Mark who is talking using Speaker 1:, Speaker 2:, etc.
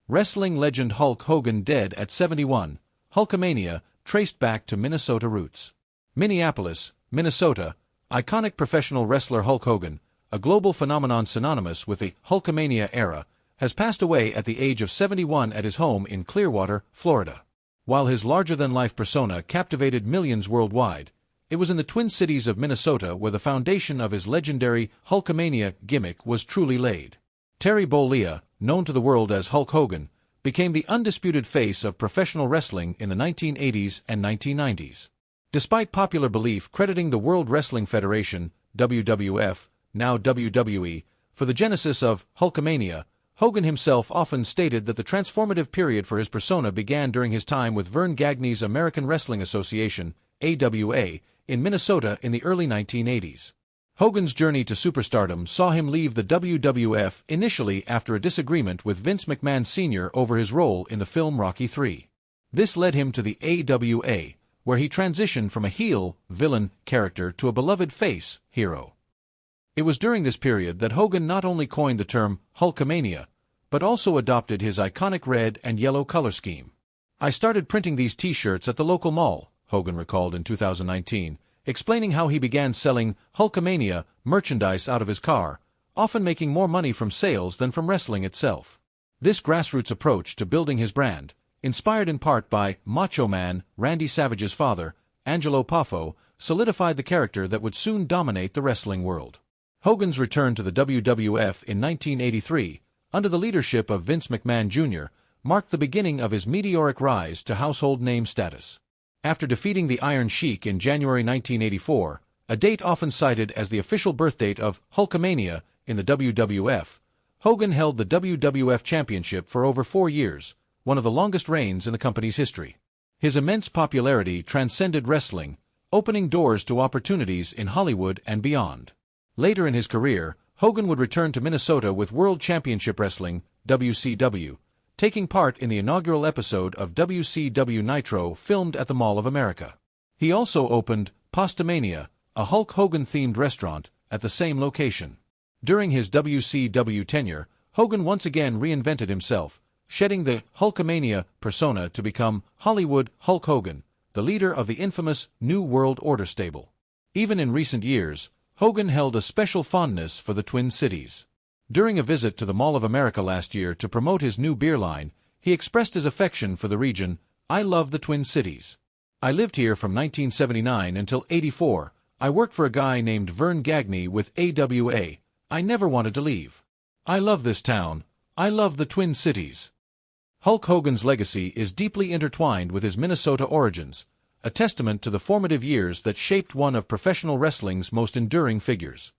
Speaker 1: Wrestling legend Hulk Hogan dead at 71, Hulkamania, traced back to Minnesota roots. Minneapolis, Minnesota, iconic professional wrestler Hulk Hogan, a global phenomenon synonymous with the Hulkamania era, has passed away at the age of 71 at his home in Clearwater, Florida. While his larger-than-life persona captivated millions worldwide, it was in the Twin Cities of Minnesota where the foundation of his legendary Hulkamania gimmick was truly laid. Terry Bollea, known to the world as Hulk Hogan, became the undisputed face of professional wrestling in the 1980s and 1990s. Despite popular belief crediting the World Wrestling Federation, WWF, now WWE, for the genesis of Hulkamania, Hogan himself often stated that the transformative period for his persona began during his time with Vern Gagney's American Wrestling Association, AWA, in Minnesota in the early 1980s. Hogan's journey to superstardom saw him leave the WWF initially after a disagreement with Vince McMahon Sr. over his role in the film Rocky III. This led him to the AWA, where he transitioned from a heel, villain character to a beloved face, hero. It was during this period that Hogan not only coined the term Hulkamania, but also adopted his iconic red and yellow color scheme. "I started printing these t-shirts at the local mall," Hogan recalled in 2019, explaining how he began selling Hulkamania merchandise out of his car, often making more money from sales than from wrestling itself. This grassroots approach to building his brand, inspired in part by Macho Man Randy Savage's father, Angelo Poffo, solidified the character that would soon dominate the wrestling world. Hogan's return to the WWF in 1983, under the leadership of Vince McMahon Jr., marked the beginning of his meteoric rise to household name status. After defeating the Iron Sheik in January 1984, a date often cited as the official birthdate of Hulkamania in the WWF, Hogan held the WWF Championship for over 4 years, one of the longest reigns in the company's history. His immense popularity transcended wrestling, opening doors to opportunities in Hollywood and beyond. Later in his career, Hogan would return to Minnesota with World Championship Wrestling, WCW, taking part in the inaugural episode of WCW Nitro filmed at the Mall of America. He also opened Postamania, a Hulk Hogan-themed restaurant, at the same location. During his WCW tenure, Hogan once again reinvented himself, shedding the Hulkamania persona to become Hollywood Hulk Hogan, the leader of the infamous New World Order stable. Even in recent years, Hogan held a special fondness for the Twin Cities. During a visit to the Mall of America last year to promote his new beer line, he expressed his affection for the region. "I love the Twin Cities. I lived here from 1979 until '84. I worked for a guy named Vern Gagney with AWA. I never wanted to leave. I love this town. I love the Twin Cities." Hulk Hogan's legacy is deeply intertwined with his Minnesota origins, a testament to the formative years that shaped one of professional wrestling's most enduring figures.